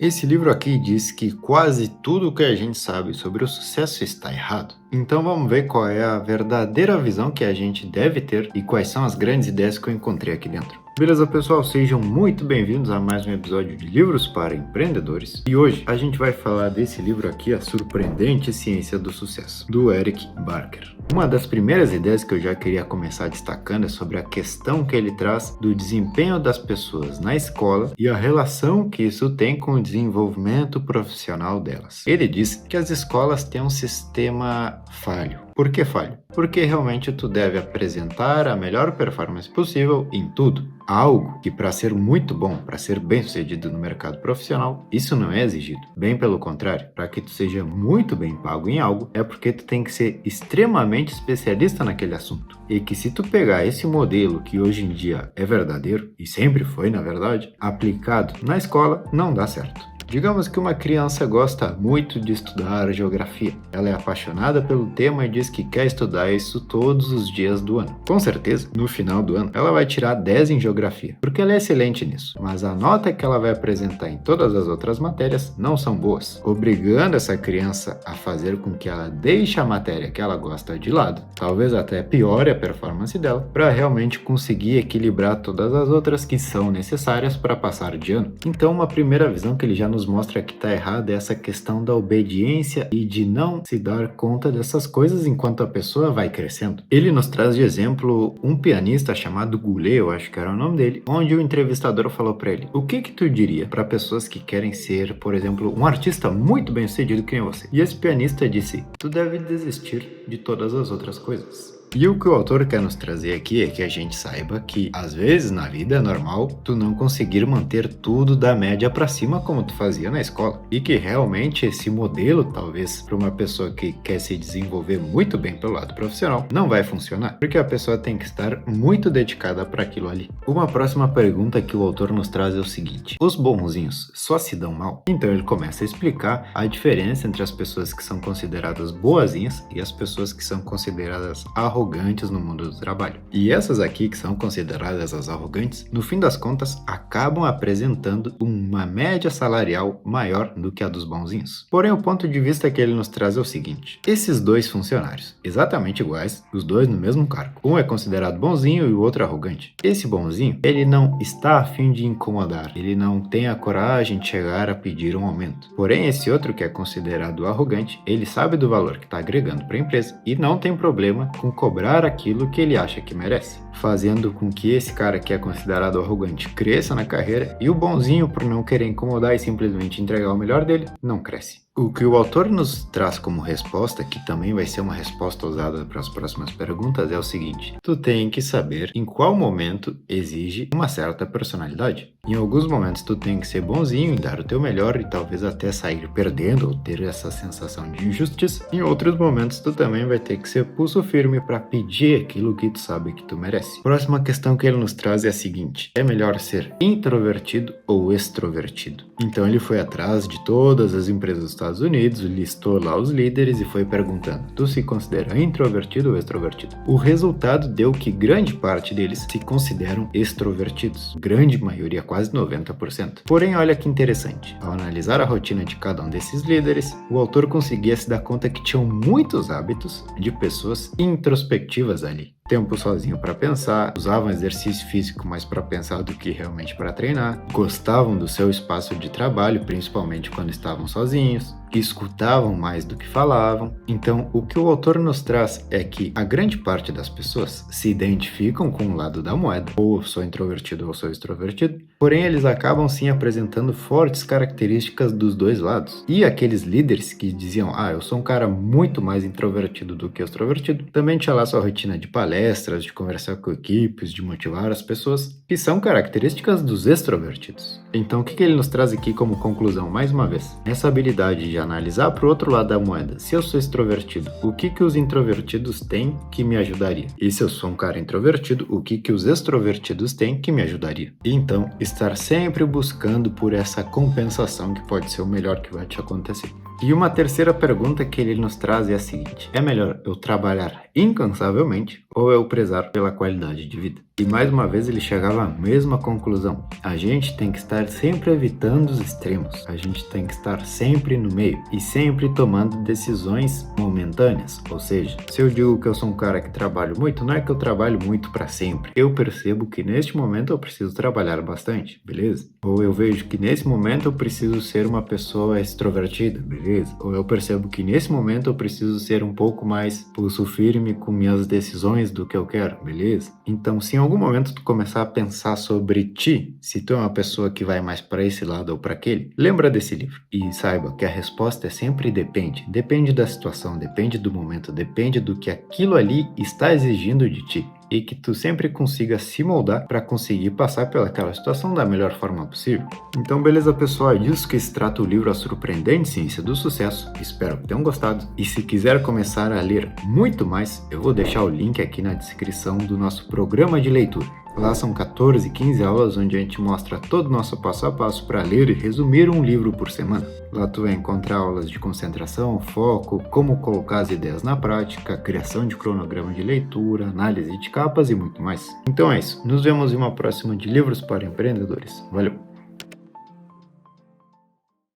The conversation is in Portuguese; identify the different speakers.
Speaker 1: Esse livro aqui diz que quase tudo o que a gente sabe sobre o sucesso está errado. Então vamos ver qual é a verdadeira visão que a gente deve ter e quais são as grandes ideias que eu encontrei aqui dentro. Beleza, pessoal? Sejam muito bem-vindos a mais um episódio de Livros para Empreendedores. E hoje a gente vai falar desse livro aqui, A Surpreendente Ciência do Sucesso, do Eric Barker. Uma das primeiras ideias que eu já queria começar destacando é sobre a questão que ele traz do desempenho das pessoas na escola e a relação que isso tem com o desenvolvimento profissional delas. Ele diz que as escolas têm um sistema falho. Por que falho? Porque realmente tu deve apresentar a melhor performance possível em tudo. Algo que para ser muito bom, para ser bem sucedido no mercado profissional, isso não é exigido. Bem pelo contrário, para que tu seja muito bem pago em algo, é porque tu tem que ser extremamente especialista naquele assunto. E que se tu pegar esse modelo que hoje em dia é verdadeiro, e sempre foi na verdade, aplicado na escola, não dá certo. Digamos que uma criança gosta muito de estudar geografia. Ela é apaixonada pelo tema e diz que quer estudar isso todos os dias do ano. Com certeza, no final do ano, ela vai tirar 10 em geografia, porque ela é excelente nisso. Mas a nota que ela vai apresentar em todas as outras matérias não são boas, obrigando essa criança a fazer com que ela deixe a matéria que ela gosta de lado, talvez até piore a performance dela, para realmente conseguir equilibrar todas as outras que são necessárias para passar de ano. Então, uma primeira visão que ele já nos mostra que está errada é essa questão da obediência e de não se dar conta dessas coisas enquanto a pessoa vai crescendo. Ele nos traz de exemplo um pianista chamado Goulet, eu acho que era o nome dele, onde o entrevistador falou para ele: o que tu diria para pessoas que querem ser, por exemplo, um artista muito bem sucedido que nem você? E esse pianista disse: tu deve desistir de todas as outras coisas. E o que o autor quer nos trazer aqui é que a gente saiba que, às vezes, na vida é normal tu não conseguir manter tudo da média para cima como tu fazia na escola. E que realmente esse modelo, talvez, para uma pessoa que quer se desenvolver muito bem pelo lado profissional, não vai funcionar. Porque a pessoa tem que estar muito dedicada para aquilo ali. Uma próxima pergunta que o autor nos traz é o seguinte: os bonzinhos só se dão mal? Então ele começa a explicar a diferença entre as pessoas que são consideradas boazinhas e as pessoas que são consideradas arrogantes no mundo do trabalho. E essas aqui, que são consideradas as arrogantes, no fim das contas, acabam apresentando uma média salarial maior do que a dos bonzinhos. Porém, o ponto de vista que ele nos traz é o seguinte: esses dois funcionários, exatamente iguais, os dois no mesmo cargo, um é considerado bonzinho e o outro arrogante. Esse bonzinho, ele não está a fim de incomodar, ele não tem a coragem de chegar a pedir um aumento. Porém, esse outro que é considerado arrogante, ele sabe do valor que está agregando para a empresa e não tem problema com cobrar aquilo que ele acha que merece, fazendo com que esse cara que é considerado arrogante cresça na carreira e o bonzinho, por não querer incomodar e simplesmente entregar o melhor dele, não cresce. O que o autor nos traz como resposta, que também vai ser uma resposta usada para as próximas perguntas, é o seguinte: tu tem que saber em qual momento exige uma certa personalidade. Em alguns momentos tu tem que ser bonzinho e dar o teu melhor e talvez até sair perdendo ou ter essa sensação de injustiça. Em outros momentos tu também vai ter que ser pulso firme para pedir aquilo que tu sabe que tu merece. Próxima questão que ele nos traz é a seguinte: é melhor ser introvertido ou extrovertido? Então ele foi atrás de todas as empresas dos Estados Unidos, listou lá os líderes e foi perguntando: tu se considera introvertido ou extrovertido? O resultado deu que grande parte deles se consideram extrovertidos, grande maioria, quase 90%. Porém, olha que interessante, ao analisar a rotina de cada um desses líderes, o autor conseguia se dar conta que tinham muitos hábitos de pessoas introspectivas ali. Tempo sozinho para pensar, usavam exercício físico mais para pensar do que realmente para treinar, gostavam do seu espaço de trabalho, principalmente quando estavam sozinhos, escutavam mais do que falavam. Então, o que o autor nos traz é que a grande parte das pessoas se identificam com um lado da moeda, ou sou introvertido ou sou extrovertido, porém eles acabam sim apresentando fortes características dos dois lados. E aqueles líderes que diziam: eu sou um cara muito mais introvertido do que extrovertido, também tinha lá sua rotina de palestras, de conversar com equipes, de motivar as pessoas, que são características dos extrovertidos. Então, o que ele nos traz aqui como conclusão, mais uma vez? Essa habilidade de analisar para o outro lado da moeda. Se eu sou extrovertido, o que os introvertidos têm que me ajudaria? E se eu sou um cara introvertido, o que os extrovertidos têm que me ajudaria? E então, estar sempre buscando por essa compensação que pode ser o melhor que vai te acontecer. E uma terceira pergunta que ele nos traz é a seguinte: é melhor eu trabalhar incansavelmente ou eu prezar pela qualidade de vida? E mais uma vez ele chegava à mesma conclusão: a gente tem que estar sempre evitando os extremos, a gente tem que estar sempre no meio e sempre tomando decisões momentâneas. Ou seja, se eu digo que eu sou um cara que trabalho muito, não é que eu trabalho muito para sempre. Eu percebo que neste momento eu preciso trabalhar bastante, beleza? Ou eu vejo que nesse momento eu preciso ser uma pessoa extrovertida, beleza? Ou eu percebo que nesse momento eu preciso ser um pouco mais pulso firme com minhas decisões do que eu quero, beleza? Então, se em algum momento tu começar a pensar sobre ti, se tu é uma pessoa que vai mais para esse lado ou para aquele, lembra desse livro e saiba que a resposta é sempre depende. Depende da situação, depende do momento, depende do que aquilo ali está exigindo de ti. E que tu sempre consiga se moldar para conseguir passar pelaquela situação da melhor forma possível. Então, beleza, pessoal? É disso que se trata o livro A Surpreendente Ciência do Sucesso. Espero que tenham gostado. E se quiser começar a ler muito mais, eu vou deixar o link aqui na descrição do nosso programa de leitura. Lá são 14, 15 aulas onde a gente mostra todo o nosso passo a passo para ler e resumir um livro por semana. Lá tu vai encontrar aulas de concentração, foco, como colocar as ideias na prática, criação de cronograma de leitura, análise de capas e muito mais. Então é isso. Nos vemos em uma próxima de Livros para Empreendedores. Valeu!